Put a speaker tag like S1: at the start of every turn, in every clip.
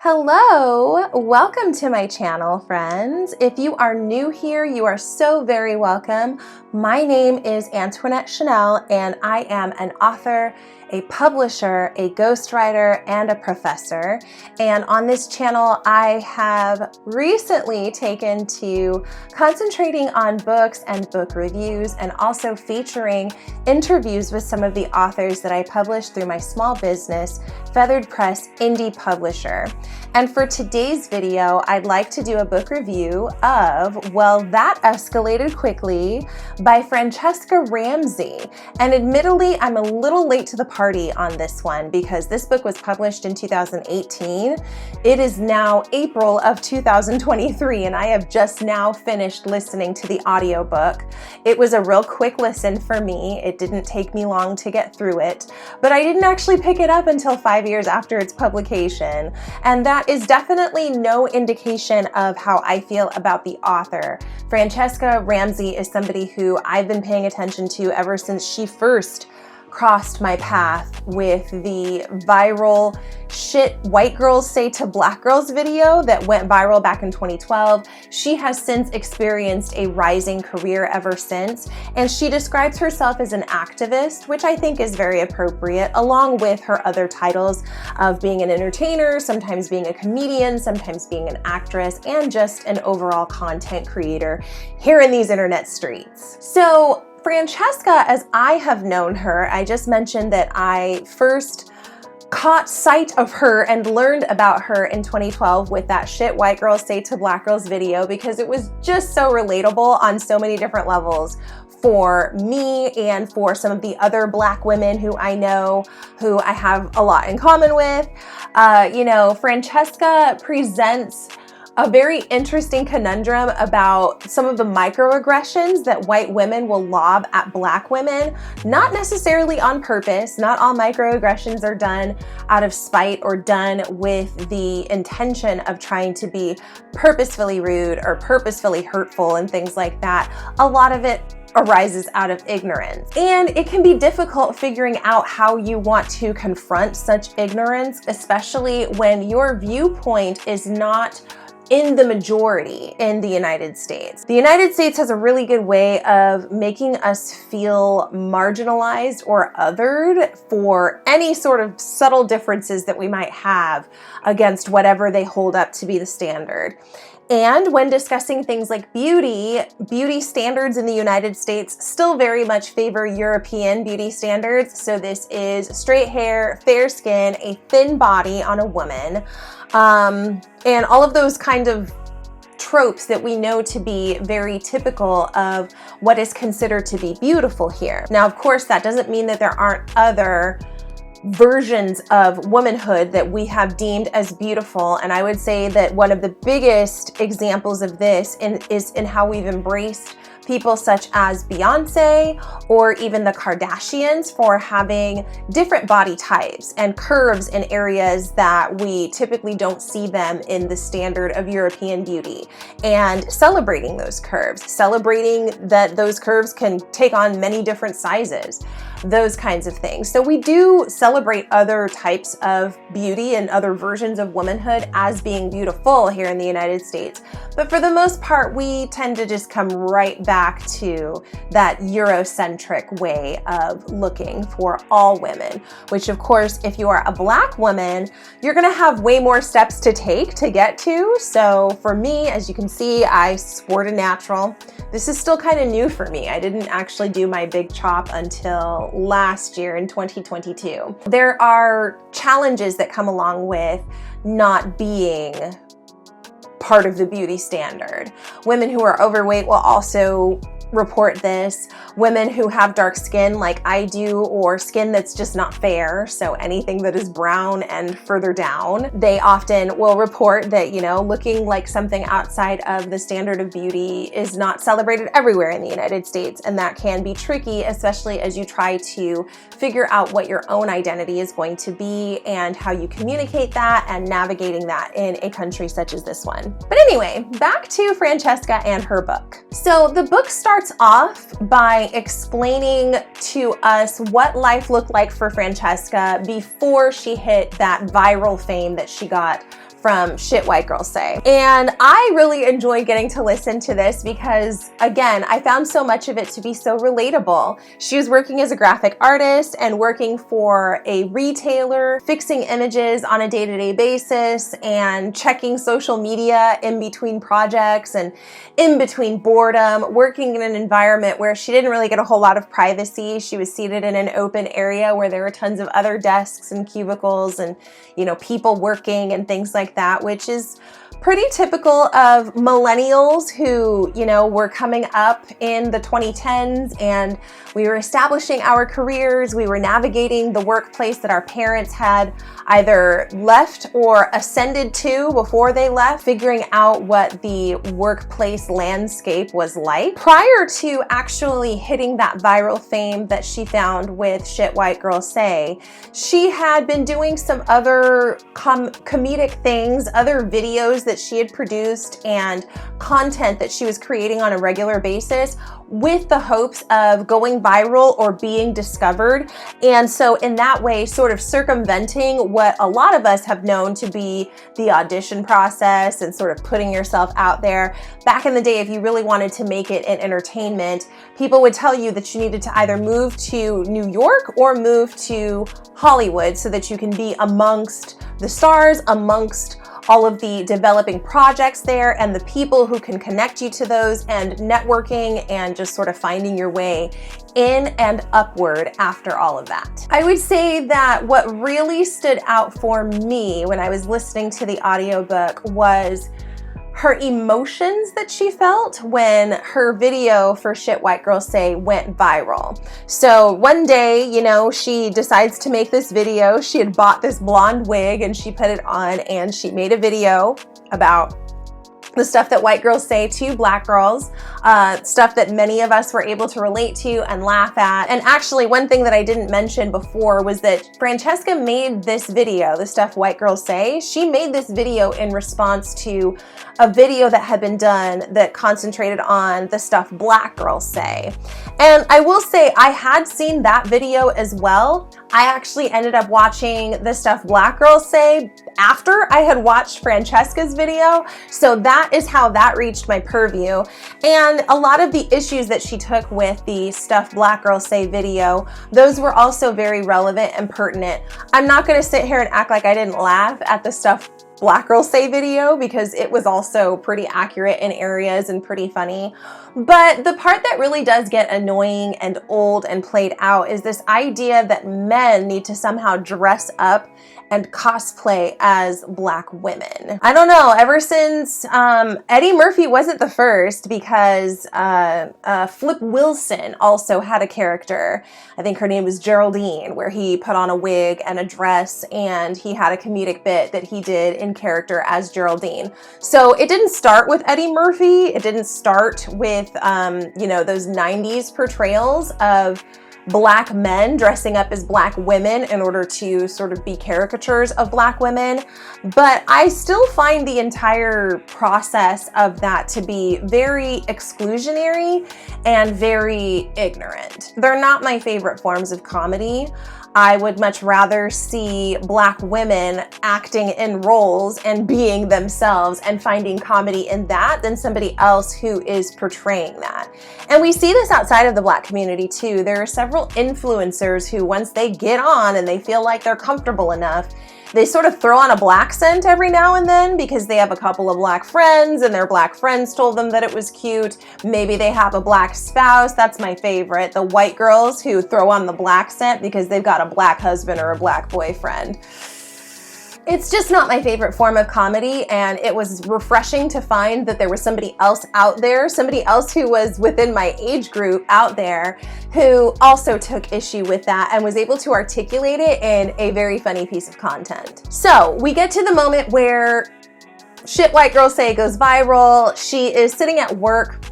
S1: Hello, welcome to my channel, friends. If you are new here, you are so very welcome. My name is Antoinette Chanel, and I am an author, a publisher, a ghostwriter, and a professor. And on this channel, I have recently taken to concentrating on books and book reviews, and also featuring interviews with some of the authors that I publish through my small business, Feathered Press Indie Publisher. And for today's video, I'd like to do a book review of, well, That Escalated Quickly by Franchesca Ramsey. And admittedly, I'm a little late to the party on this one because this book was published in 2018. It is now April of 2023, and I have just now finished listening to the audiobook. It was a real quick listen for me. It didn't take me long to get through it, but I didn't actually pick it up until 5 years after its publication. And that is definitely no indication of how I feel about the author. Franchesca Ramsey is somebody who I've been paying attention to ever since she first crossed my path with the viral "Shit White Girls Say to Black Girls" video that went viral back in 2012. She has since experienced a rising career ever since, and she describes herself as an activist, which I think is very appropriate, along with her other titles of being an entertainer, sometimes being a comedian, sometimes being an actress, and just an overall content creator here in these internet streets. So Franchesca, as I have known her, I just mentioned that I first caught sight of her and learned about her in 2012 with that "Shit White Girls Say to Black Girls" video, because it was just so relatable on so many different levels for me and for some of the other Black women who I know, who I have a lot in common with. Franchesca presents a very interesting conundrum about some of the microaggressions that white women will lob at Black women, not necessarily on purpose. Not all microaggressions are done out of spite or done with the intention of trying to be purposefully rude or purposefully hurtful and things like that. A lot of it arises out of ignorance. And it can be difficult figuring out how you want to confront such ignorance, especially when your viewpoint is not in the majority in the United States. The United States has a really good way of making us feel marginalized or othered for any sort of subtle differences that we might have against whatever they hold up to be the standard. And when discussing things like beauty standards in the United States still very much favor European beauty standards. So this is straight hair, fair skin, a thin body on a woman, and all of those kind of tropes that we know to be very typical of what is considered to be beautiful here. Now, of course, that doesn't mean that there aren't other versions of womanhood that we have deemed as beautiful. And I would say that one of the biggest examples of this is in how we've embraced people such as Beyonce or even the Kardashians for having different body types and curves in areas that we typically don't see them in the standard of European beauty, and celebrating those curves, celebrating that those curves can take on many different sizes, those kinds of things. So we do celebrate other types of beauty and other versions of womanhood as being beautiful here in the United States. But for the most part, we tend to just come right back to that Eurocentric way of looking for all women, which of course, if you are a Black woman, you're gonna have way more steps to take to get to. So for me, as you can see, I sport a natural. This is still kind of new for me. I didn't actually do my big chop until last year in 2022. There are challenges that come along with not being part of the beauty standard. Women who are overweight will also report this. Women who have dark skin like I do, or skin that's just not fair, so anything that is brown and further down, they often will report that, looking like something outside of the standard of beauty is not celebrated everywhere in the United States. And that can be tricky, especially as you try to figure out what your own identity is going to be and how you communicate that and navigating that in a country such as this one. But anyway, back to Franchesca and her book. So the book starts off by explaining to us what life looked like for Franchesca before she hit that viral fame that she got from Shit White Girls Say. And I really enjoy getting to listen to this because, again, I found so much of it to be so relatable. She was working as a graphic artist and working for a retailer, fixing images on a day-to-day basis and checking social media in between projects and in between boredom, working in an environment where she didn't really get a whole lot of privacy. She was seated in an open area where there were tons of other desks and cubicles and, you know, people working and things like that, which is pretty typical of millennials who, you know, were coming up in the 2010s and we were establishing our careers. We were navigating the workplace that our parents had either left or ascended to before they left, figuring out what the workplace landscape was like. Prior to actually hitting that viral fame that she found with Shit White Girls Say, she had been doing some other comedic things, other videos that she had produced and content that she was creating on a regular basis with the hopes of going viral or being discovered. And so in that way, sort of circumventing what a lot of us have known to be the audition process and sort of putting yourself out there. Back in the day, if you really wanted to make it in entertainment, people would tell you that you needed to either move to New York or move to Hollywood so that you can be amongst the stars, amongst all of the developing projects there and the people who can connect you to those, and networking and just sort of finding your way in and upward after all of that. I would say that what really stood out for me when I was listening to the audiobook was her emotions that she felt when her video for Shit White Girls Say went viral. So one day, you know, she decides to make this video. She had bought this blonde wig and she put it on and she made a video about the stuff that white girls say to black girls, stuff that many of us were able to relate to and laugh at. And actually, one thing that I didn't mention before was that Franchesca made this video, the stuff white girls say. She made this video in response to a video that had been done that concentrated on the stuff black girls say. And I will say I had seen that video as well. I actually ended up watching the stuff black girls say after I had watched Franchesca's video. So that is how that reached my purview. And a lot of the issues that she took with the stuff black girls say video, those were also very relevant and pertinent. I'm not going to sit here and act like I didn't laugh at the stuff black girls say video because it was also pretty accurate in areas and pretty funny. But the part that really does get annoying and old and played out is this idea that men need to somehow dress up and cosplay as black women. I don't know, ever since Eddie Murphy wasn't the first, because Flip Wilson also had a character, I think her name was Geraldine, where he put on a wig and a dress and he had a comedic bit that he did in character as Geraldine. So it didn't start with Eddie Murphy, it didn't start with you know, those 90s portrayals of black men dressing up as black women in order to sort of be caricatures of black women. But I still find the entire process of that to be very exclusionary and very ignorant. They're not my favorite forms of comedy. I would much rather see black women acting in roles and being themselves and finding comedy in that than somebody else who is portraying that. And we see this outside of the black community too. There are several influencers who, once they get on and they feel like they're comfortable enough, they sort of throw on a black scent every now and then because they have a couple of black friends and their black friends told them that it was cute. Maybe they have a black spouse. That's my favorite. The white girls who throw on the black scent because they've got a black husband or a black boyfriend. It's just not my favorite form of comedy, and it was refreshing to find that there was somebody else out there, somebody else who was within my age group out there who also took issue with that and was able to articulate it in a very funny piece of content. So we get to the moment where Shit White Girls Say goes viral. She is sitting at work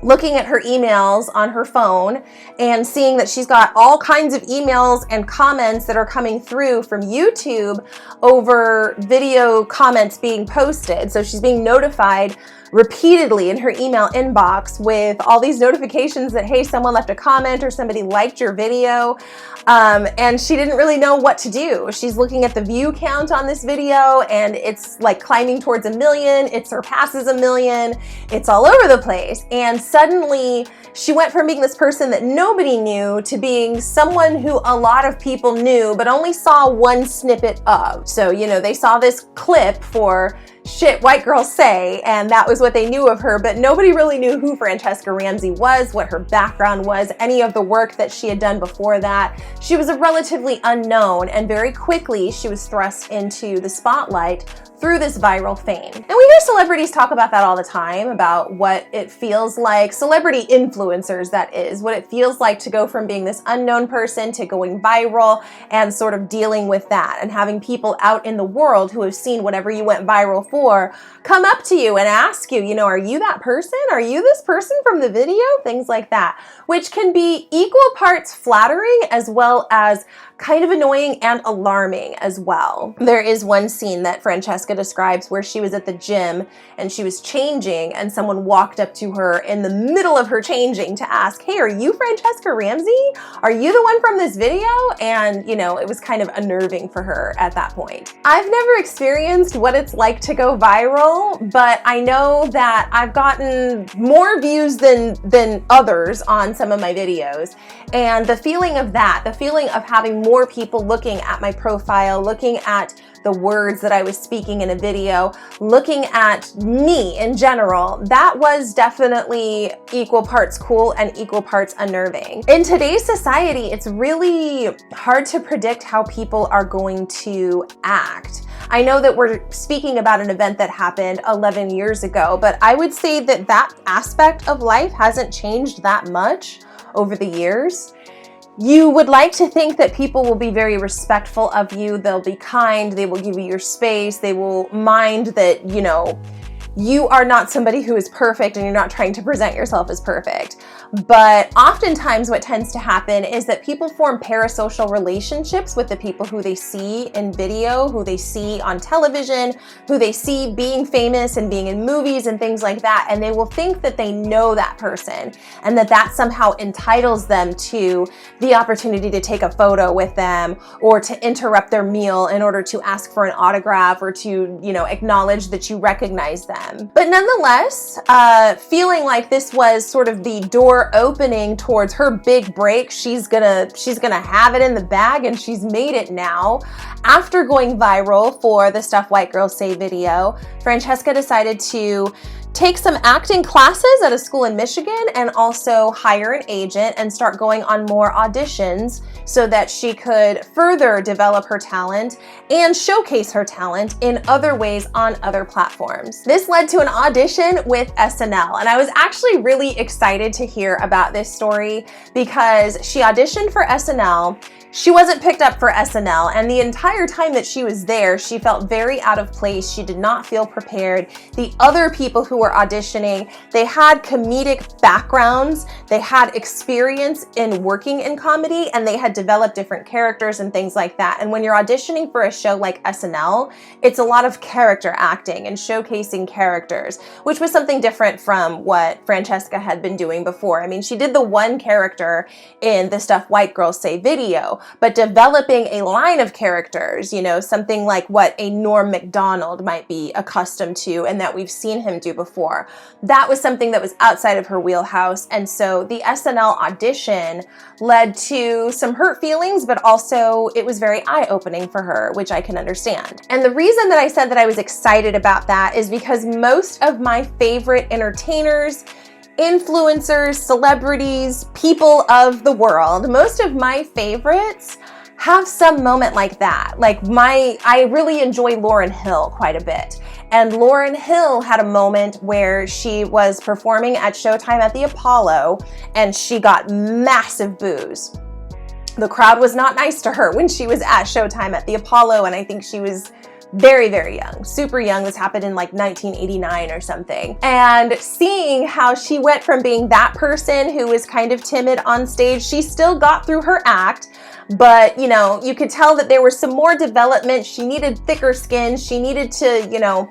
S1: looking at her emails on her phone and seeing that she's got all kinds of emails and comments that are coming through from YouTube over video comments being posted. So she's being notified repeatedly in her email inbox with all these notifications that, hey, someone left a comment or somebody liked your video. And she didn't really know what to do. She's looking at the view count on this video and it's like climbing towards 1 million. It surpasses 1 million. It's all over the place. And suddenly she went from being this person that nobody knew to being someone who a lot of people knew, but only saw one snippet of. So, you know, they saw this clip for shit white girls say, and that was what they knew of her, but nobody really knew who Franchesca Ramsey was, what her background was, any of the work that she had done before that. She was a relatively unknown, and very quickly she was thrust into the spotlight through this viral fame. And we hear celebrities talk about that all the time, about what it feels like, celebrity influencers that is, what it feels like to go from being this unknown person to going viral and sort of dealing with that and having people out in the world who have seen whatever you went viral for come up to you and ask you, you know, are you that person? Are you this person from the video? Things like that, which can be equal parts flattering as well as kind of annoying and alarming as well. There is one scene that Franchesca describes where she was at the gym and she was changing and someone walked up to her in the middle of her changing to ask, hey, are you Franchesca Ramsey? Are you the one from this video? And, you know, it was kind of unnerving for her at that point. I've never experienced what it's like to go viral, but I know that I've gotten more views than others on some of my videos. And the feeling of that, the feeling of having more people looking at my profile, looking at the words that I was speaking in a video, looking at me in general, that was definitely equal parts cool and equal parts unnerving. In today's society, it's really hard to predict how people are going to act. I know that we're speaking about an event that happened 11 years ago, but I would say that that aspect of life hasn't changed that much over the years. You would like to think that people will be very respectful of you. They'll be kind. They will give you your space. They will mind that, you know, you are not somebody who is perfect and you're not trying to present yourself as perfect. But oftentimes what tends to happen is that people form parasocial relationships with the people who they see in video, who they see on television, who they see being famous and being in movies and things like that. And they will think that they know that person and that somehow entitles them to the opportunity to take a photo with them or to interrupt their meal in order to ask for an autograph or to, you know, acknowledge that you recognize them. But nonetheless, feeling like this was sort of the door opening towards her big break, she's gonna have it in the bag, and she's made it now. After going viral for the Stuff White Girls Say video, Franchesca decided to take some acting classes at a school in Michigan and also hire an agent and start going on more auditions so that she could further develop her talent and showcase her talent in other ways on other platforms. This led to an audition with SNL, and I was actually really excited to hear about this story because she auditioned for SNL. She wasn't picked up for SNL, and the entire time that she was there, she felt very out of place. She did not feel prepared. The other people who were auditioning, they had comedic backgrounds, they had experience in working in comedy, and they had developed different characters and things like that. And when you're auditioning for a show like SNL, it's a lot of character acting and showcasing characters, which was something different from what Franchesca had been doing before. I mean, she did the one character in the Stuff White Girls Say video, but developing a line of characters, you know, something like what a Norm Macdonald might be accustomed to and that we've seen him do before. That was something that was outside of her wheelhouse. And so the SNL audition led to some hurt feelings, but also it was very eye-opening for her, which I can understand. And the reason that I said that I was excited about that is because most of my favorite entertainers, influencers, celebrities, people of the world, most of my favorites have some moment like that. Like I really enjoy Lauryn Hill quite a bit. And Lauryn Hill had a moment where she was performing at Showtime at the Apollo and she got massive boos. The crowd was not nice to her when she was at Showtime at the Apollo, and I think she was very, very young, super young. This happened in like 1989 or something. And seeing how she went from being that person who was kind of timid on stage, she still got through her act, but you know, you could tell that there was some more development. She needed thicker skin. She needed to, you know,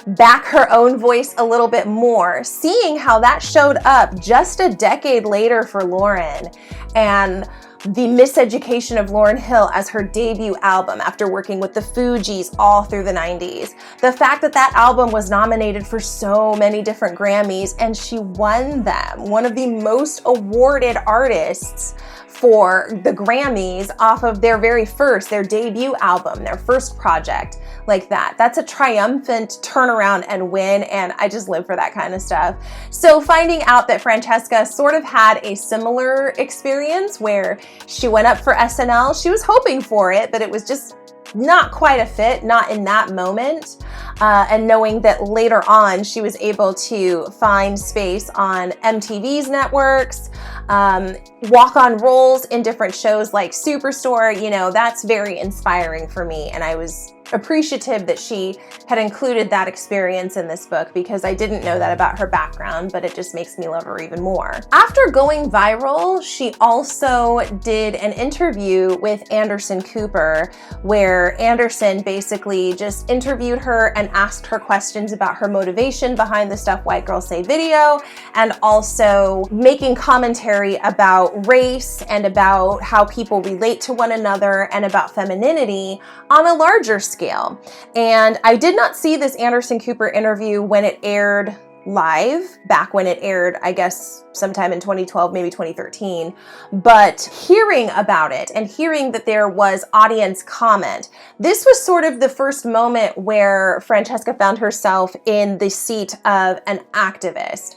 S1: back her own voice a little bit more, seeing how that showed up just a decade later for Lauryn, and the miseducation of Lauryn Hill as her debut album after working with the Fugees all through the 90s. The fact that that album was nominated for so many different Grammys and she won them. One of the most awarded artists for the Grammys off of their debut album, their first project like that. That's a triumphant turnaround and win, and I just live for that kind of stuff. So finding out that Franchesca sort of had a similar experience where she went up for SNL, she was hoping for it, but it was just not quite a fit, not in that moment. And knowing that later on she was able to find space on MTV's networks, walk on roles in different shows like Superstore, you know, that's very inspiring for me. And I was appreciative that she had included that experience in this book because I didn't know that about her background, but it just makes me love her even more. After going viral, she also did an interview with Anderson Cooper where Anderson basically just interviewed her and asked her questions about her motivation behind the Stuff White Girls Say video, and also making commentary about race and about how people relate to one another and about femininity on a larger scale. And I did not see this Anderson Cooper interview when it aired live, back when it aired, I guess sometime in 2012, maybe 2013, but hearing about it and hearing that there was audience comment, this was sort of the first moment where Franchesca found herself in the seat of an activist.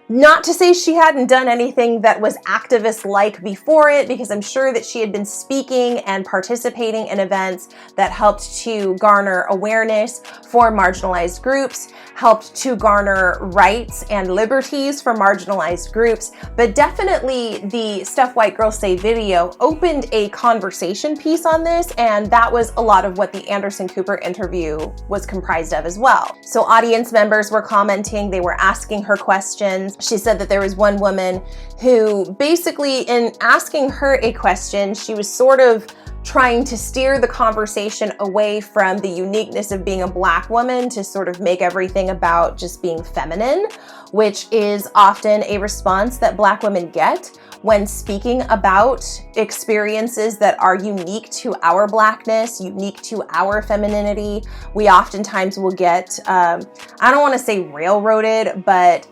S1: Not to say she hadn't done anything that was activist-like before it, because I'm sure that she had been speaking and participating in events that helped to garner awareness for marginalized groups, helped to garner rights and liberties for marginalized groups, but definitely the Stuff White Girls Say video opened a conversation piece on this, and that was a lot of what the Anderson Cooper interview was comprised of as well. So audience members were commenting, they were asking her questions. She said that there was one woman who basically, in asking her a question, she was sort of trying to steer the conversation away from the uniqueness of being a Black woman to sort of make everything about just being feminine, which is often a response that Black women get when speaking about experiences that are unique to our Blackness, unique to our femininity. We oftentimes will get, I don't want to say railroaded, but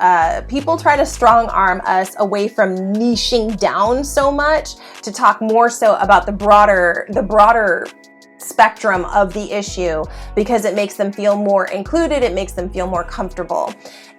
S1: people try to strong arm us away from niching down so much to talk more so about the broader spectrum of the issue, because it makes them feel more included, it makes them feel more comfortable.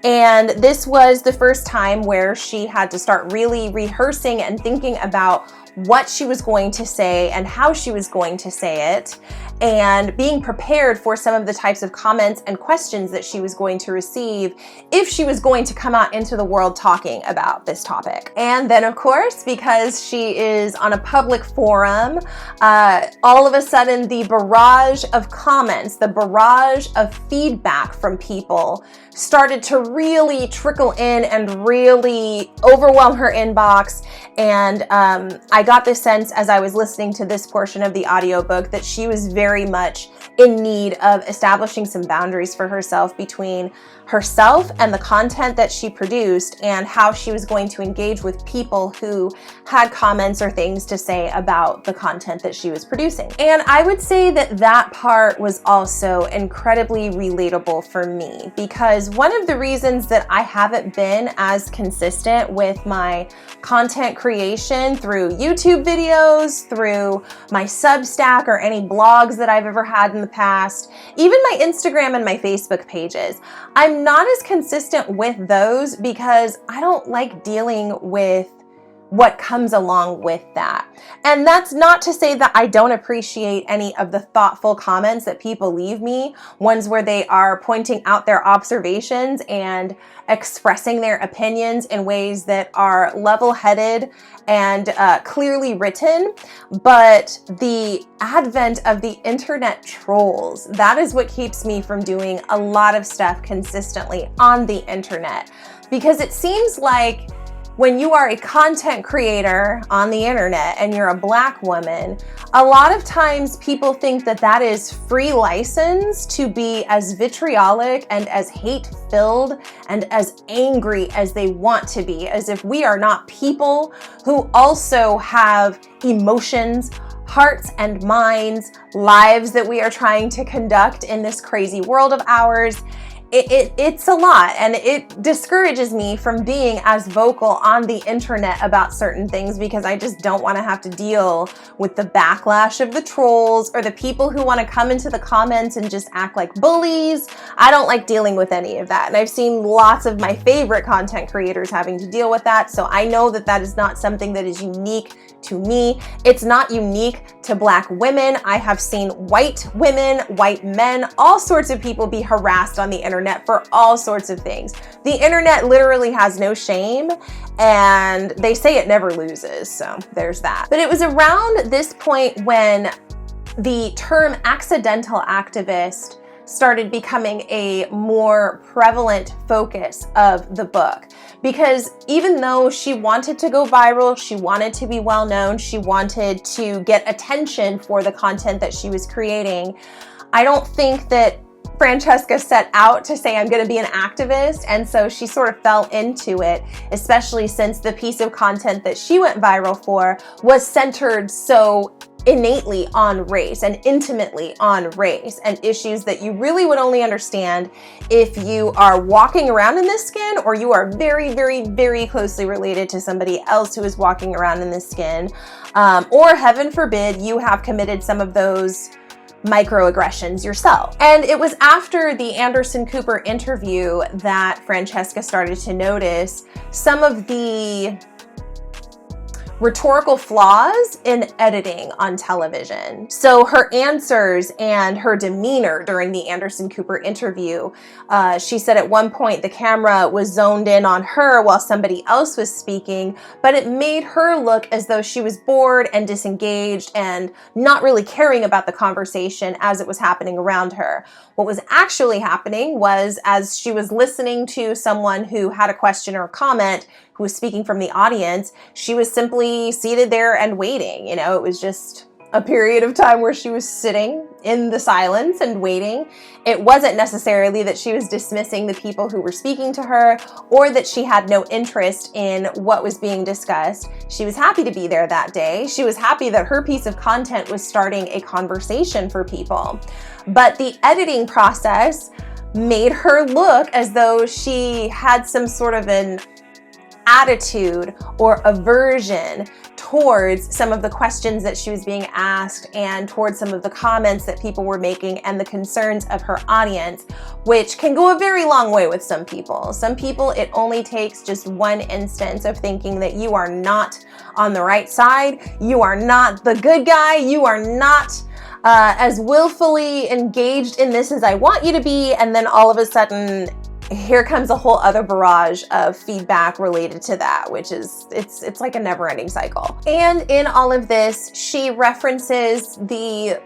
S1: And this was the first time where she had to start really rehearsing and thinking about what she was going to say and how she was going to say it, and being prepared for some of the types of comments and questions that she was going to receive if she was going to come out into the world talking about this topic. And then, of course, because she is on a public forum, all of a sudden the barrage of comments, the barrage of feedback from people started to really trickle in and really overwhelm her inbox. And I got this sense as I was listening to this portion of the audiobook that she was very much in need of establishing some boundaries for herself between herself and the content that she produced, and how she was going to engage with people who had comments or things to say about the content that she was producing. And I would say that that part was also incredibly relatable for me, because one of the reasons that I haven't been as consistent with my content creation through YouTube videos, through my Substack, or any blogs that I've ever had in the past, even my Instagram and my Facebook pages, I'm not as consistent with those because I don't like dealing with what comes along with that. And that's not to say that I don't appreciate any of the thoughtful comments that people leave me, ones where they are pointing out their observations and expressing their opinions in ways that are level-headed and clearly written. But the advent of the internet trolls, that is what keeps me from doing a lot of stuff consistently on the internet, because it seems like when you are a content creator on the internet and you're a Black woman, a lot of times people think that that is free license to be as vitriolic and as hate-filled and as angry as they want to be, as if we are not people who also have emotions, hearts and minds, lives that we are trying to conduct in this crazy world of ours. It's a lot, and it discourages me from being as vocal on the internet about certain things, because I just don't want to have to deal with the backlash of the trolls or the people who want to come into the comments and just act like bullies. I don't like dealing with any of that, and I've seen lots of my favorite content creators having to deal with that, so I know that that is not something that is unique to me. It's not unique to Black women. I have seen white women, white men, all sorts of people be harassed on the internet for all sorts of things. The internet literally has no shame, and they say it never loses, so there's that. But it was around this point when the term accidental activist started becoming a more prevalent focus of the book. Because even though she wanted to go viral, she wanted to be well known, she wanted to get attention for the content that she was creating, I don't think that Franchesca set out to say, I'm going to be an activist, and so she sort of fell into it, especially since the piece of content that she went viral for was centered so innately on race and intimately on race and issues that you really would only understand if you are walking around in this skin, or you are very, very, very closely related to somebody else who is walking around in this skin, or heaven forbid, you have committed some of those microaggressions yourself. And it was after the Anderson Cooper interview that Franchesca started to notice some of the rhetorical flaws in editing on television. So her answers and her demeanor during the Anderson Cooper interview, she said at one point the camera was zoned in on her while somebody else was speaking, but it made her look as though she was bored and disengaged and not really caring about the conversation as it was happening around her. What was actually happening was, as she was listening to someone who had a question or a comment, who was speaking from the audience, she was simply seated there and waiting. You know, it was just a period of time where she was sitting in the silence and waiting. It wasn't necessarily that she was dismissing the people who were speaking to her, or that she had no interest in what was being discussed. She was happy to be there that day. She was happy that her piece of content was starting a conversation for people. But the editing process made her look as though she had some sort of an attitude or aversion towards some of the questions that she was being asked, and towards some of the comments that people were making and the concerns of her audience, which can go a very long way with some people. Some people, it only takes just one instance of thinking that you are not on the right side, you are not the good guy, you are not as willfully engaged in this as I want you to be, and then all of a sudden here comes a whole other barrage of feedback related to that, which is, it's like a never-ending cycle. And in all of this, she references the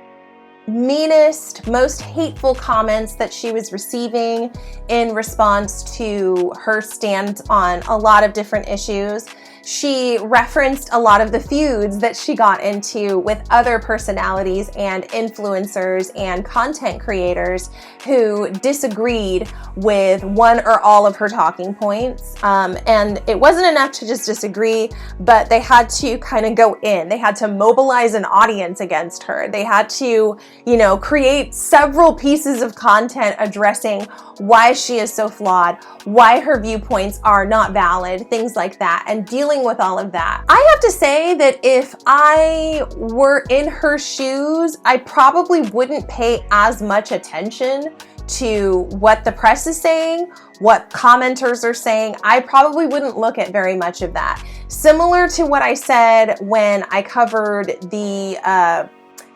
S1: meanest, most hateful comments that she was receiving in response to her stand on a lot of different issues. She referenced a lot of the feuds that she got into with other personalities and influencers and content creators who disagreed with one or all of her talking points. And it wasn't enough to just disagree, but they had to kind of go in. They had to mobilize an audience against her. They had to, you know, create several pieces of content addressing why she is so flawed, why her viewpoints are not valid, things like that, and dealing with all of that. I have to say that if I were in her shoes, I probably wouldn't pay as much attention to what the press is saying, what commenters are saying. I probably wouldn't look at very much of that. Similar to what I said when I covered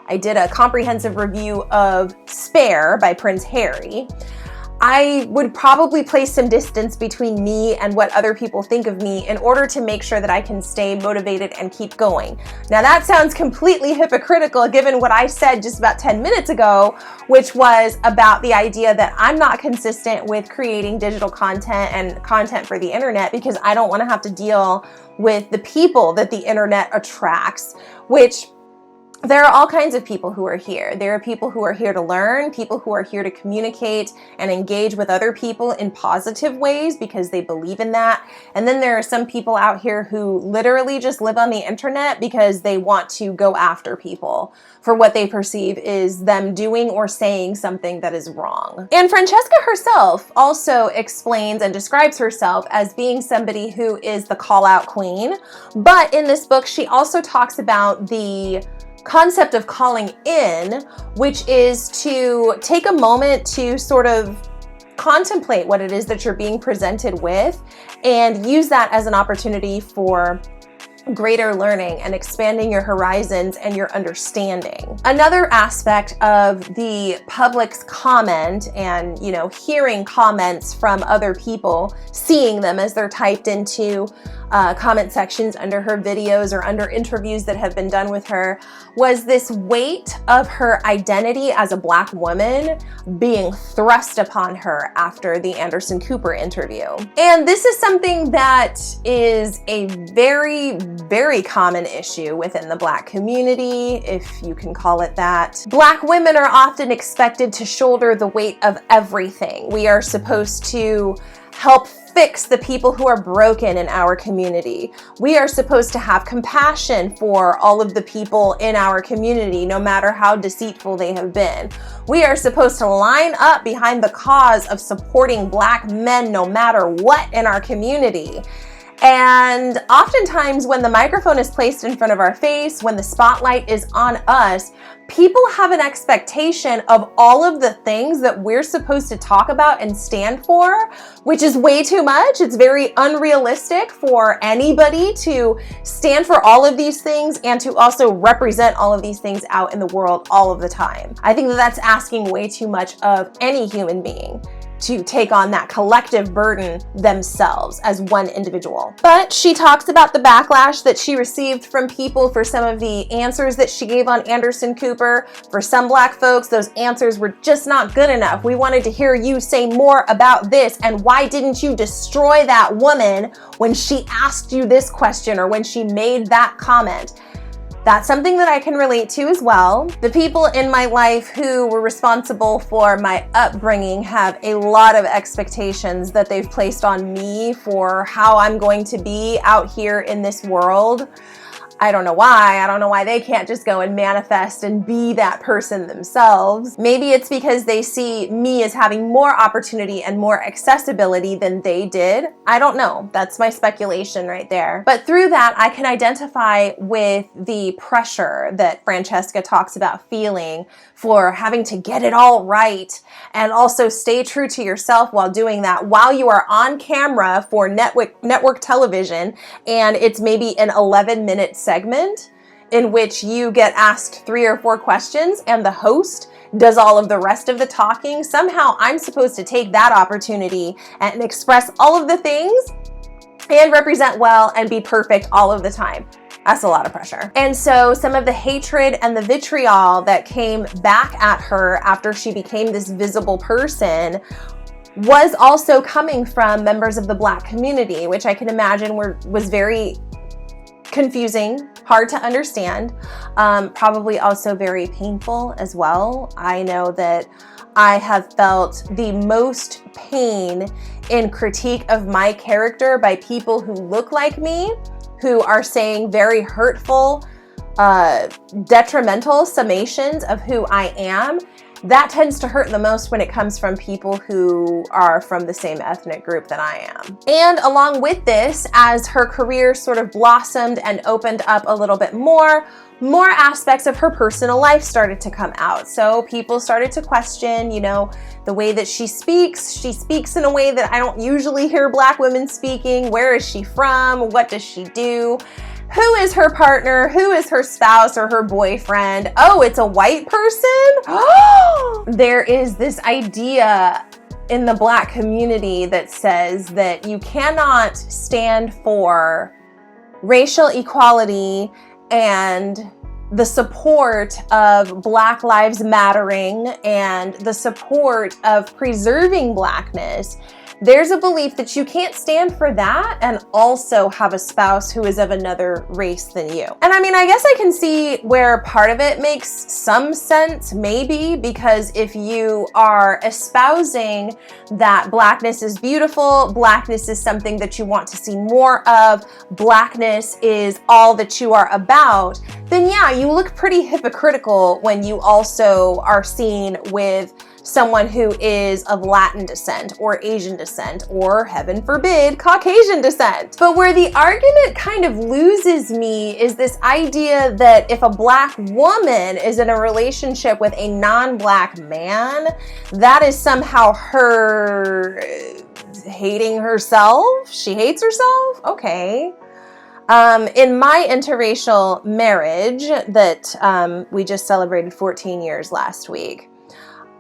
S1: I did a comprehensive review of Spare by Prince Harry. I would probably place some distance between me and what other people think of me in order to make sure that I can stay motivated and keep going. Now that sounds completely hypocritical given what I said just about 10 minutes ago, which was about the idea that I'm not consistent with creating digital content and content for the internet because I don't want to have to deal with the people that the internet attracts, which there are all kinds of people who are here. There are people who are here to learn, people who are here to communicate and engage with other people in positive ways because they believe in that. And then there are some people out here who literally just live on the internet because they want to go after people for what they perceive is them doing or saying something that is wrong. And Franchesca herself also explains and describes herself as being somebody who is the call-out queen. But in this book, she also talks about the concept of calling in, which is to take a moment to sort of contemplate what it is that you're being presented with and use that as an opportunity for greater learning and expanding your horizons and your understanding. Another aspect of the public's comment and, hearing comments from other people, seeing them as they're typed into comment sections under her videos or under interviews that have been done with her, was this weight of her identity as a Black woman being thrust upon her after the Anderson Cooper interview. And this is something that is a very, very common issue within the Black community, if you can call it that. Black women are often expected to shoulder the weight of everything. We are supposed to help fix the people who are broken in our community. We are supposed to have compassion for all of the people in our community, no matter how deceitful they have been. We are supposed to line up behind the cause of supporting Black men, no matter what in our community. And oftentimes when the microphone is placed in front of our face, when the spotlight is on us, people have an expectation of all of the things that we're supposed to talk about and stand for, which is way too much. It's very unrealistic for anybody to stand for all of these things and to also represent all of these things out in the world all of the time. I think that that's asking way too much of any human being to take on that collective burden themselves as one individual. But she talks about the backlash that she received from people for some of the answers that she gave on Anderson Cooper. For some Black folks, those answers were just not good enough. We wanted to hear you say more about this, and why didn't you destroy that woman when she asked you this question or when she made that comment? That's something that I can relate to as well. The people in my life who were responsible for my upbringing have a lot of expectations that they've placed on me for how I'm going to be out here in this world. I don't know why. I don't know why they can't just go and manifest and be that person themselves. Maybe it's because they see me as having more opportunity and more accessibility than they did. I don't know. That's my speculation right there. But through that, I can identify with the pressure that Franchesca talks about feeling for having to get it all right and also stay true to yourself while doing that, while you are on camera for network television, and it's maybe an 11-minute segment in which you get asked 3 or 4 questions and the host does all of the rest of the talking. Somehow I'm supposed to take that opportunity and express all of the things and represent well and be perfect all of the time. That's a lot of pressure. And so some of the hatred and the vitriol that came back at her after she became this visible person was also coming from members of the Black community, which I can imagine was very confusing, hard to understand, probably also very painful as well. I know that I have felt the most pain in critique of my character by people who look like me, who are saying very hurtful, detrimental summations of who I am. That tends to hurt the most when it comes from people who are from the same ethnic group that I am. And along with this, as her career sort of blossomed and opened up a little bit more aspects of her personal life started to come out. So people started to question, the way that she speaks. She speaks in a way that I don't usually hear Black women speaking. Where is she from? What does she do? Who is her partner? Who is her spouse or her boyfriend? Oh, it's a white person? There is this idea in the Black community that says that you cannot stand for racial equality and the support of Black Lives Mattering and the support of preserving Blackness. There's a belief that you can't stand for that and also have a spouse who is of another race than you. And I mean, I guess I can see where part of it makes some sense, maybe, because if you are espousing that Blackness is beautiful, Blackness is something that you want to see more of, Blackness is all that you are about, then yeah, you look pretty hypocritical when you also are seen with someone who is of Latin descent or Asian descent or, heaven forbid, Caucasian descent. But where the argument kind of loses me is this idea that if a Black woman is in a relationship with a non-Black man, that is somehow her hating herself. She hates herself? Okay. In my interracial marriage that we just celebrated 14 years last week,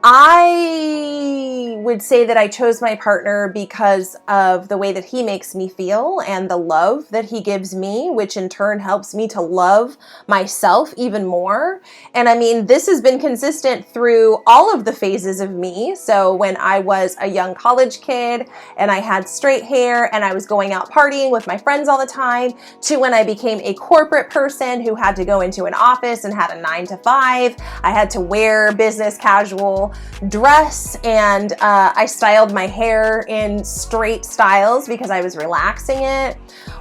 S1: I would say that I chose my partner because of the way that he makes me feel and the love that he gives me, which in turn helps me to love myself even more. And I mean, this has been consistent through all of the phases of me. So when I was a young college kid and I had straight hair and I was going out partying with my friends all the time, to when I became a corporate person who had to go into an office and had a 9 to 5, I had to wear business casual dress, and I styled my hair in straight styles because I was relaxing it.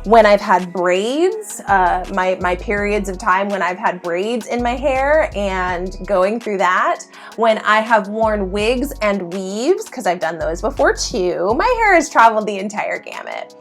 S1: When I've had braids, my periods of time when I've had braids in my hair and going through that. When I have worn wigs and weaves, because I've done those before too. My hair has traveled the entire gamut.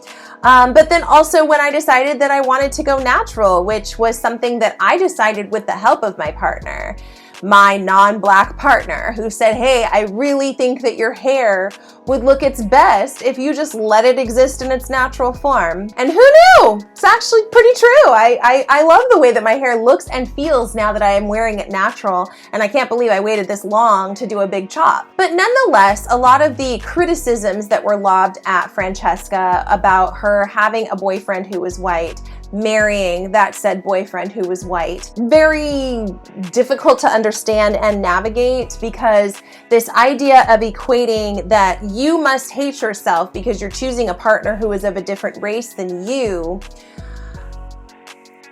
S1: But then also when I decided that I wanted to go natural, which was something that I decided with the help of my partner. My non-Black partner, who said, hey, I really think that your hair would look its best if you just let it exist in its natural form. And who knew? It's actually pretty true. I love the way that my hair looks and feels now that I am wearing it natural, and I can't believe I waited this long to do a big chop. But nonetheless, a lot of the criticisms that were lobbed at Franchesca about her having a boyfriend who was white, marrying that said boyfriend who was white, very difficult to understand and navigate, because this idea of equating that you must hate yourself because you're choosing a partner who is of a different race than you,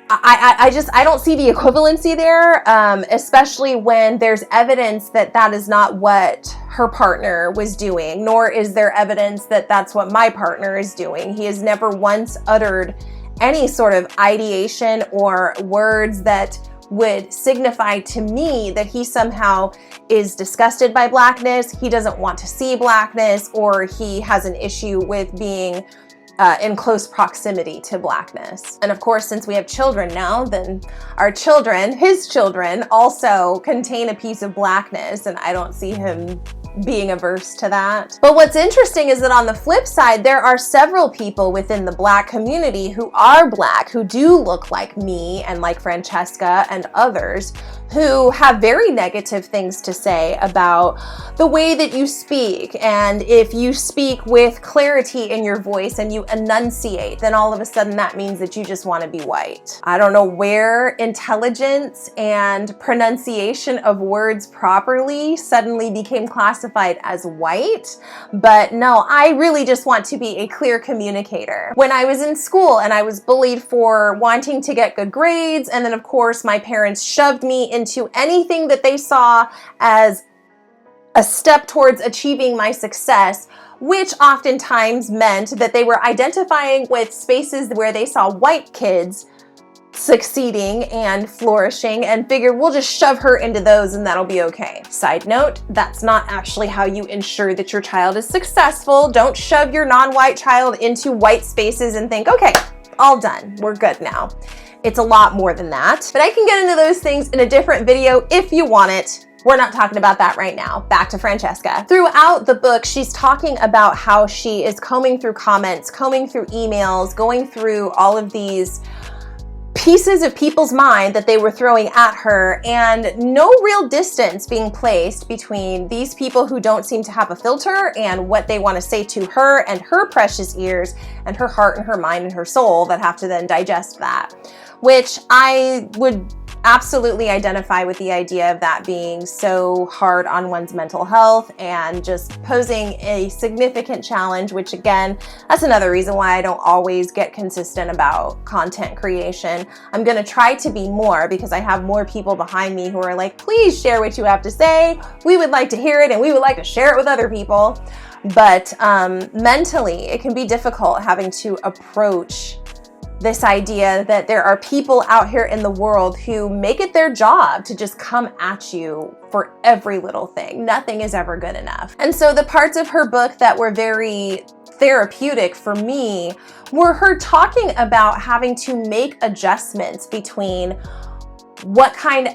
S1: I don't see the equivalency there, especially when there's evidence that that is not what her partner was doing, nor is there evidence that that's what my partner is doing. He has never once uttered any sort of ideation or words that would signify to me that he somehow is disgusted by Blackness, he doesn't want to see Blackness, or he has an issue with being in close proximity to Blackness. And of course, since we have children now, then our children, his children, also contain a piece of Blackness, and I don't see him being averse to that. But what's interesting is that on the flip side, there are several people within the Black community who are Black, who do look like me and like Franchesca and others, who have very negative things to say about the way that you speak. And if you speak with clarity in your voice and you enunciate, then all of a sudden that means that you just want to be white. I don't know where intelligence and pronunciation of words properly suddenly became classified as white, but no, I really just want to be a clear communicator. When I was in school and I was bullied for wanting to get good grades, and then of course my parents shoved me into anything that they saw as a step towards achieving my success, which oftentimes meant that they were identifying with spaces where they saw white kids succeeding and flourishing and figured we'll just shove her into those and that'll be okay. Side note, that's not actually how you ensure that your child is successful. Don't shove your non-white child into white spaces and think, okay, all done, we're good now. It's a lot more than that, but I can get into those things in a different video if you want it. We're not talking about that right now. Back to Franchesca. Throughout the book, she's talking about how she is combing through comments, combing through emails, going through all of these pieces of people's mind that they were throwing at her, and no real distance being placed between these people who don't seem to have a filter and what they want to say to her and her precious ears and her heart and her mind and her soul that have to then digest that, which I would absolutely identify with the idea of that being so hard on one's mental health and just posing a significant challenge, which again, that's another reason why I don't always get consistent about content creation. I'm going to try to be more because I have more people behind me who are like, please share what you have to say. We would like to hear it and we would like to share it with other people. But mentally, it can be difficult having to approach this idea that there are people out here in the world who make it their job to just come at you for every little thing. Nothing is ever good enough. And so the parts of her book that were very therapeutic for me were her talking about having to make adjustments between what kinds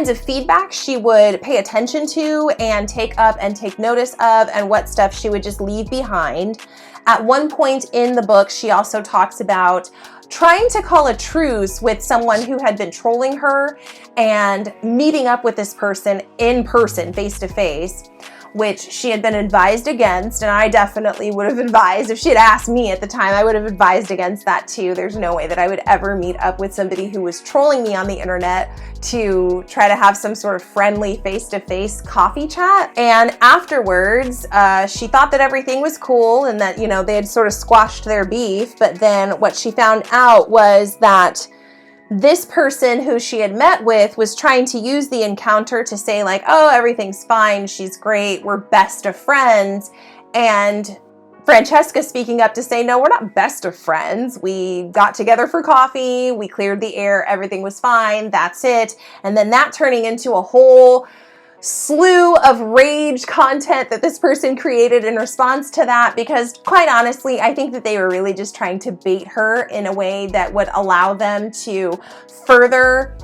S1: of feedback she would pay attention to and take up and take notice of, and what stuff she would just leave behind. At one point in the book, she also talks about trying to call a truce with someone who had been trolling her and meeting up with this person in person, face to face, which she had been advised against. And I definitely would have advised, if she had asked me at the time, I would have advised against that too. There's no way that I would ever meet up with somebody who was trolling me on the internet to try to have some sort of friendly face-to-face coffee chat. And afterwards, she thought that everything was cool and that, they had sort of squashed their beef. But then what she found out was that this person who she had met with was trying to use the encounter to say like, oh, everything's fine, she's great, we're best of friends. And Franchesca speaking up to say, no, we're not best of friends. We got together for coffee, we cleared the air, everything was fine, that's it. And then that turning into a whole slew of rage content that this person created in response to that, because quite honestly, I think that they were really just trying to bait her in a way that would allow them to further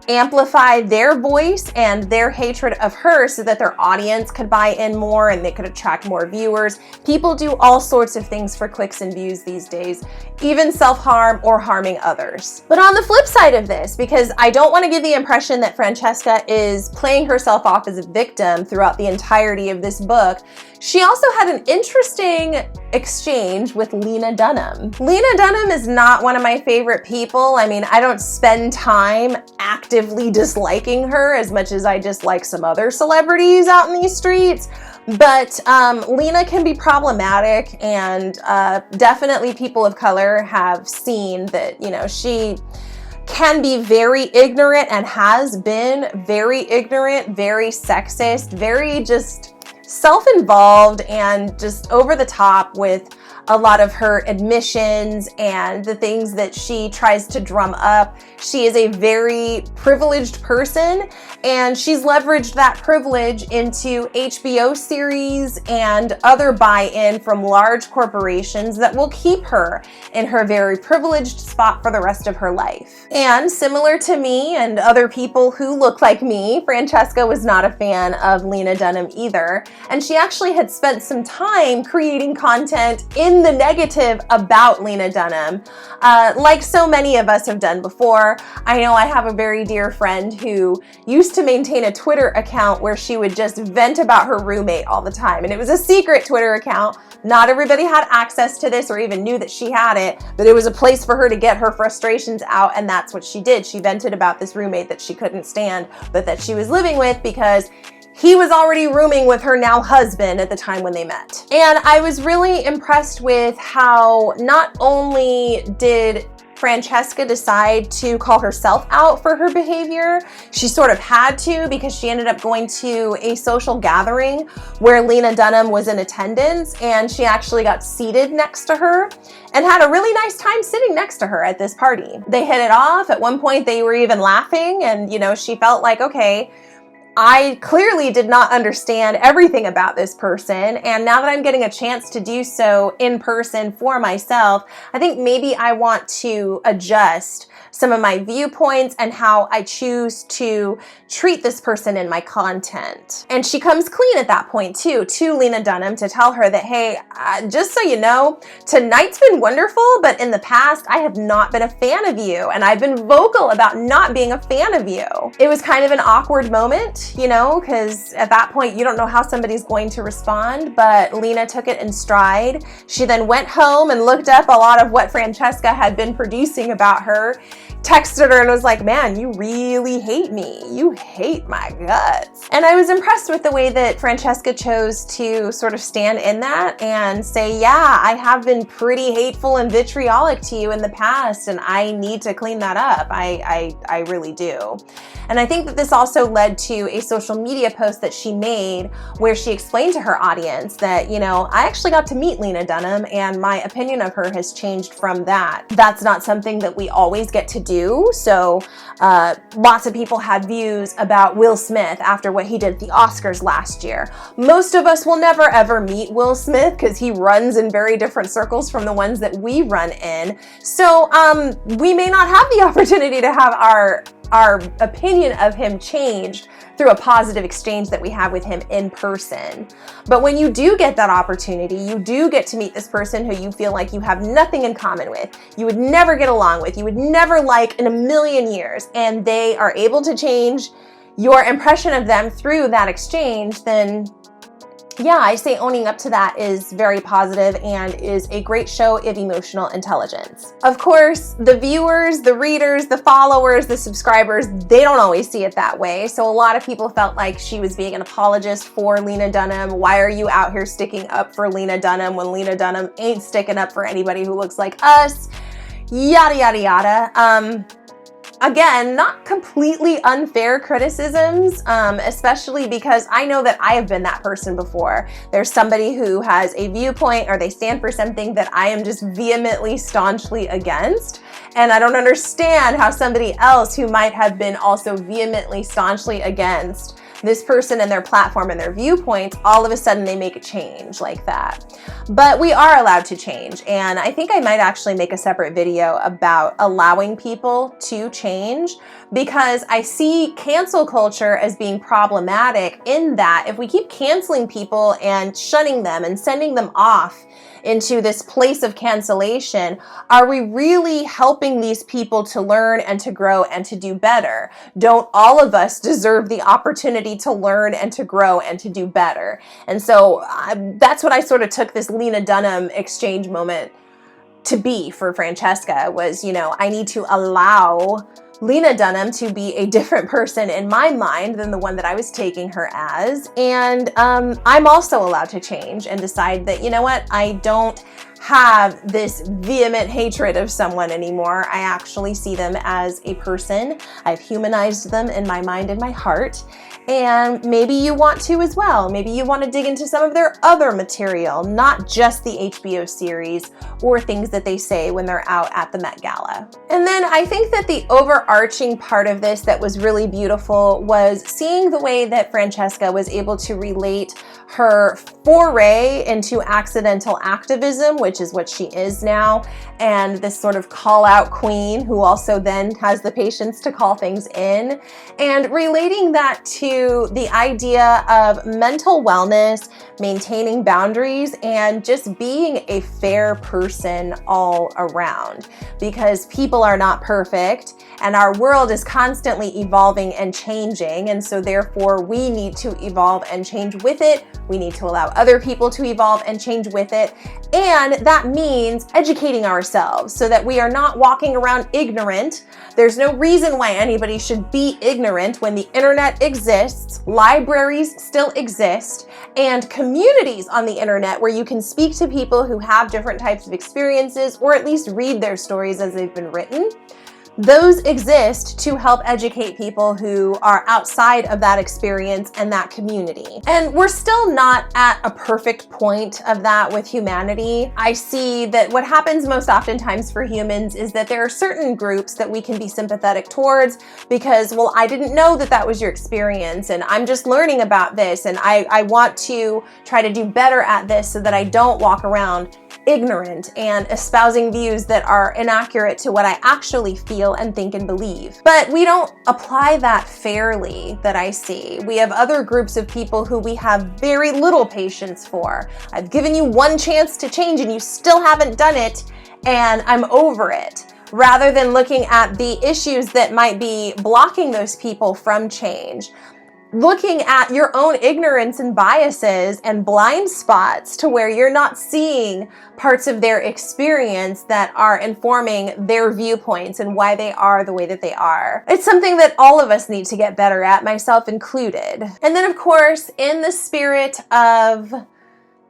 S1: amplify their voice and their hatred of her so that their audience could buy in more and they could attract more viewers. People do all sorts of things for clicks and views these days, even self-harm or harming others. But on the flip side of this, because I don't want to give the impression that Franchesca is playing herself off as a victim throughout the entirety of this book, she also had an interesting exchange with Lena Dunham. Lena Dunham is not one of my favorite people. I mean, I don't spend time actively disliking her as much as I dislike some other celebrities out in these streets. But Lena can be problematic, and definitely people of color have seen that, she can be very ignorant and has been very ignorant, very sexist, very just self-involved and just over the top with a lot of her admissions and the things that she tries to drum up. She is a very privileged person, and she's leveraged that privilege into HBO series and other buy-in from large corporations that will keep her in her very privileged spot for the rest of her life. And similar to me and other people who look like me, Franchesca was not a fan of Lena Dunham either, and she actually had spent some time creating content in the negative about Lena Dunham, like so many of us have done before. I know I have a very dear friend who used to maintain a Twitter account where she would just vent about her roommate all the time, and it was a secret Twitter account. Not everybody had access to this or even knew that she had it, but it was a place for her to get her frustrations out, and that's what she did. She vented about this roommate that she couldn't stand, but that she was living with because he was already rooming with her now husband at the time when they met. And I was really impressed with how not only did Franchesca decide to call herself out for her behavior, she sort of had to, because she ended up going to a social gathering where Lena Dunham was in attendance, and she actually got seated next to her and had a really nice time sitting next to her at this party. They hit it off. At one point they were even laughing, and she felt like, okay, I clearly did not understand everything about this person. And now that I'm getting a chance to do so in person for myself, I think maybe I want to adjust some of my viewpoints and how I choose to treat this person in my content. And she comes clean at that point too, to Lena Dunham, to tell her that, hey, just so you know, tonight's been wonderful, but in the past, I have not been a fan of you. And I've been vocal about not being a fan of you. It was kind of an awkward moment, you know, because at that point, you don't know how somebody's going to respond, but Lena took it in stride. She then went home and looked up a lot of what Franchesca had been producing about her, texted her and was like, man, you really hate me. You hate my guts. And I was impressed with the way that Franchesca chose to sort of stand in that and say, yeah, I have been pretty hateful and vitriolic to you in the past, and I need to clean that up. I really do. And I think that this also led to a social media post that she made where she explained to her audience that, you know, I actually got to meet Lena Dunham and my opinion of her has changed from that. That's not something that we always get to do. So lots of people had views about Will Smith after what he did at the Oscars last year. Most of us will never ever meet Will Smith because he runs in very different circles from the ones that we run in. So we may not have the opportunity to have our opinion of him changed through a positive exchange that we have with him in person. But when you do get that opportunity, you do get to meet this person who you feel like you have nothing in common with, you would never get along with, you would never like in a million years, and they are able to change your impression of them through that exchange, then yeah, I say owning up to that is very positive and is a great show of emotional intelligence. Of course, the viewers, the readers, the followers, the subscribers, they don't always see it that way. So a lot of people felt like she was being an apologist for Lena Dunham. Why are you out here sticking up for Lena Dunham when Lena Dunham ain't sticking up for anybody who looks like us? Yada, yada, yada. Again, not completely unfair criticisms, especially because I know that I have been that person before. There's somebody who has a viewpoint or they stand for something that I am just vehemently, staunchly against. And I don't understand how somebody else who might have been also vehemently, staunchly against this person and their platform and their viewpoints, all of a sudden they make a change like that. But we are allowed to change. And I think I might actually make a separate video about allowing people to change, because I see cancel culture as being problematic in that if we keep canceling people and shunning them and sending them off into this place of cancellation, are we really helping these people to learn and to grow and to do better? Don't all of us deserve the opportunity to learn and to grow and to do better? And so that's what I sort of took this Lena Dunham exchange moment to be for Franchesca, was, you know, I need to allow Lena Dunham to be a different person in my mind than the one that I was taking her as. And I'm also allowed to change and decide that, you know what, I don't have this vehement hatred of someone anymore. I actually see them as a person. I've humanized them in my mind and my heart. And maybe you want to as well. Maybe you want to dig into some of their other material, not just the HBO series or things that they say when they're out at the Met Gala. And then I think that the overarching part of this that was really beautiful was seeing the way that Franchesca was able to relate her foray into accidental activism, which is what she is now, and this sort of call-out queen who also then has the patience to call things in, and relating that to the idea of mental wellness, maintaining boundaries, and just being a fair person all around. Because people are not perfect, and our world is constantly evolving and changing, and so therefore we need to evolve and change with it. We need to allow other people to evolve and change with it. And that means educating ourselves so that we are not walking around ignorant. There's no reason why anybody should be ignorant when the internet exists, libraries still exist, and communities on the internet where you can speak to people who have different types of experiences or at least read their stories as they've been written. those exist to help educate people who are outside of that experience and that community. And we're still not at a perfect point of that with humanity. I see that what happens most oftentimes for humans is that there are certain groups that we can be sympathetic towards because, well, I didn't know that that was your experience and I'm just learning about this and I want to try to do better at this so that I don't walk around ignorant and espousing views that are inaccurate to what I actually feel and think and believe. But we don't apply that fairly, that I see. We have other groups of people who we have very little patience for. I've given you one chance to change and you still haven't done it, and I'm over it. Rather than looking at the issues that might be blocking those people from change. Looking at your own ignorance and biases and blind spots to where you're not seeing parts of their experience that are informing their viewpoints and why they are the way that they are. It's something that all of us need to get better at, myself included. And then, of course, in the spirit of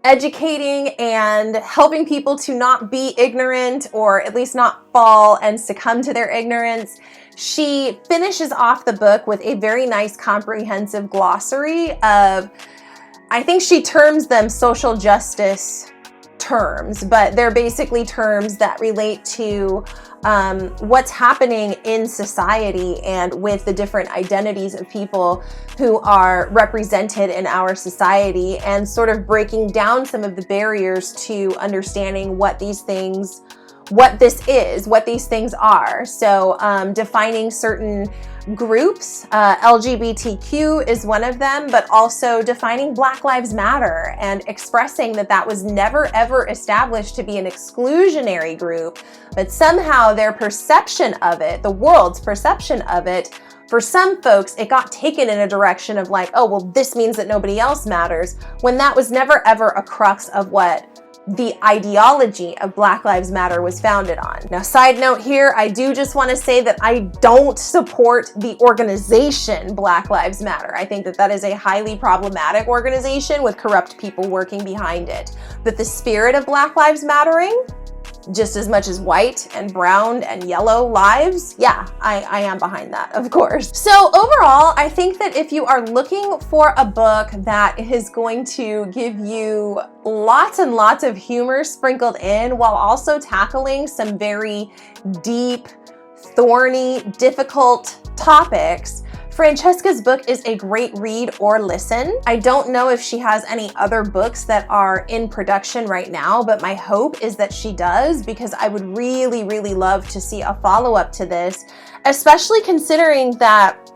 S1: educating and helping people to not be ignorant, or at least not fall and succumb to their ignorance, she finishes off the book with a very nice comprehensive glossary of, I think she terms them social justice terms, but they're basically terms that relate to what's happening in society and with the different identities of people who are represented in our society, and sort of breaking down some of the barriers to understanding what these things what these things are. So defining certain groups, LGBTQ is one of them, but also defining Black Lives Matter and expressing that that was never ever established to be an exclusionary group, but somehow their perception of it, the world's perception of it, for some folks, it got taken in a direction of like, oh, well, this means that nobody else matters, when that was never ever a crux of what the ideology of Black Lives Matter was founded on. Now, side note here, I do just want to say that I don't support the organization Black Lives Matter. I think that that is a highly problematic organization with corrupt people working behind it. But the spirit of Black Lives Mattering, just as much as white and brown and yellow lives, yeah, I am behind that, of course. So overall, I think that if you are looking for a book that is going to give you lots and lots of humor sprinkled in while also tackling some very deep, thorny, difficult topics, Franchesca's book is a great read or listen. I don't know if she has any other books that are in production right now, but my hope is that she does, because I would really, really love to see a follow-up to this, especially considering that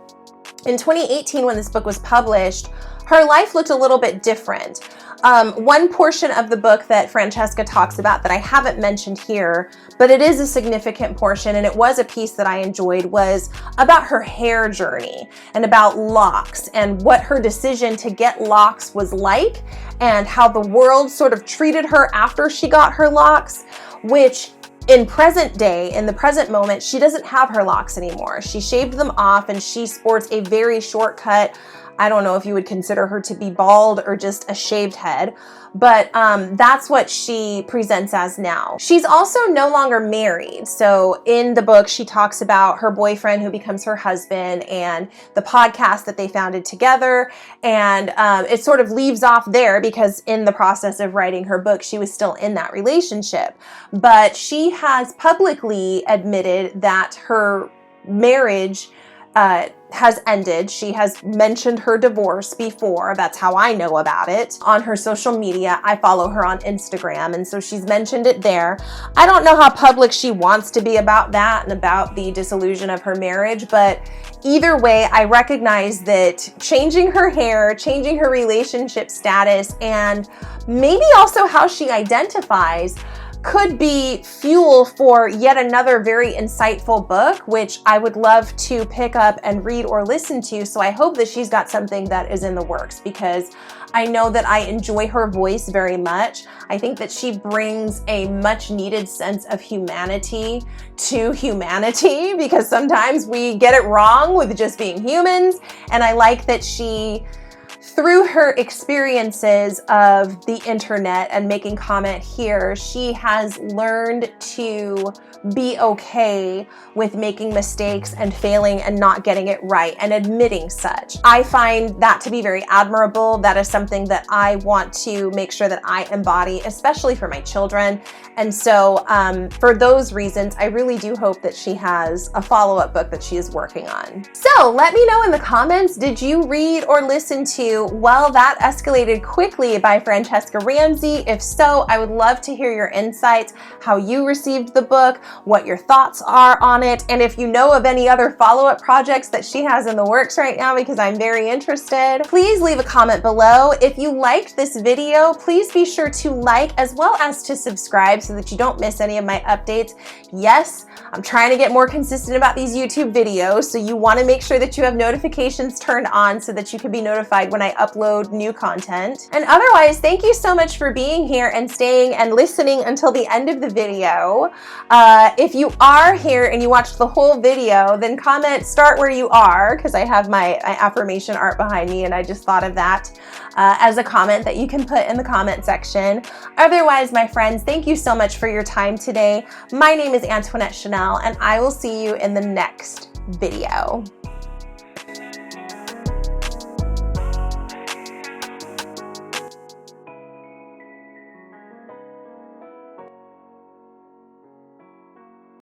S1: in 2018, when this book was published, her life looked a little bit different. One portion of the book that Franchesca talks about that I haven't mentioned here, but it is a significant portion, and it was a piece that I enjoyed, was about her hair journey and about locks and what her decision to get locks was like, and how the world sort of treated her after she got her locks, which in present day, in the present moment, she doesn't have her locks anymore. She shaved them off and she sports a very short cut. I don't know if you would consider her to be bald or just a shaved head, but that's what she presents as now. She's also no longer married. So in the book, she talks about her boyfriend who becomes her husband and the podcast that they founded together. And it sort of leaves off there because in the process of writing her book, she was still in that relationship. But she has publicly admitted that her marriage has ended. She has mentioned her divorce before. That's how I know about it. On her social media, I follow her on Instagram, and so she's mentioned it there. I don't know how public she wants to be about that and about the dissolution of her marriage, but either way, I recognize that changing her hair, changing her relationship status, and maybe also how she identifies could be fuel for yet another very insightful book, which I would love to pick up and read or listen to. So I hope that she's got something that is in the works, because I know that I enjoy her voice very much. I think that she brings a much needed sense of humanity to humanity, because sometimes we get it wrong with just being humans. And I like that she through her experiences of the internet and making comment here, she has learned to be okay with making mistakes and failing and not getting it right and admitting such. I find that to be very admirable. That is something that I want to make sure that I embody, especially for my children. And so for those reasons, I really do hope that she has a follow-up book that she is working on. So let me know in the comments, did you read or listen to Well, That Escalated Quickly by Franchesca Ramsey? If so, I would love to hear your insights, how you received the book, what your thoughts are on it, and if you know of any other follow-up projects that she has in the works right now, because I'm very interested. Please leave a comment below. If you liked this video, please be sure to like as well as to subscribe so that you don't miss any of my updates. Yes, I'm trying to get more consistent about these YouTube videos, so you want to make sure that you have notifications turned on so that you can be notified when I upload new content. And otherwise, thank you so much for being here and staying and listening until the end of the video. If you are here and you watched the whole video, then comment start where you are, because I have my affirmation art behind me and I just thought of that as a comment that you can put in the comment section. Otherwise, my friends, thank you so much for your time today. My name is Antoinette Chanel, and I will see you in the next video.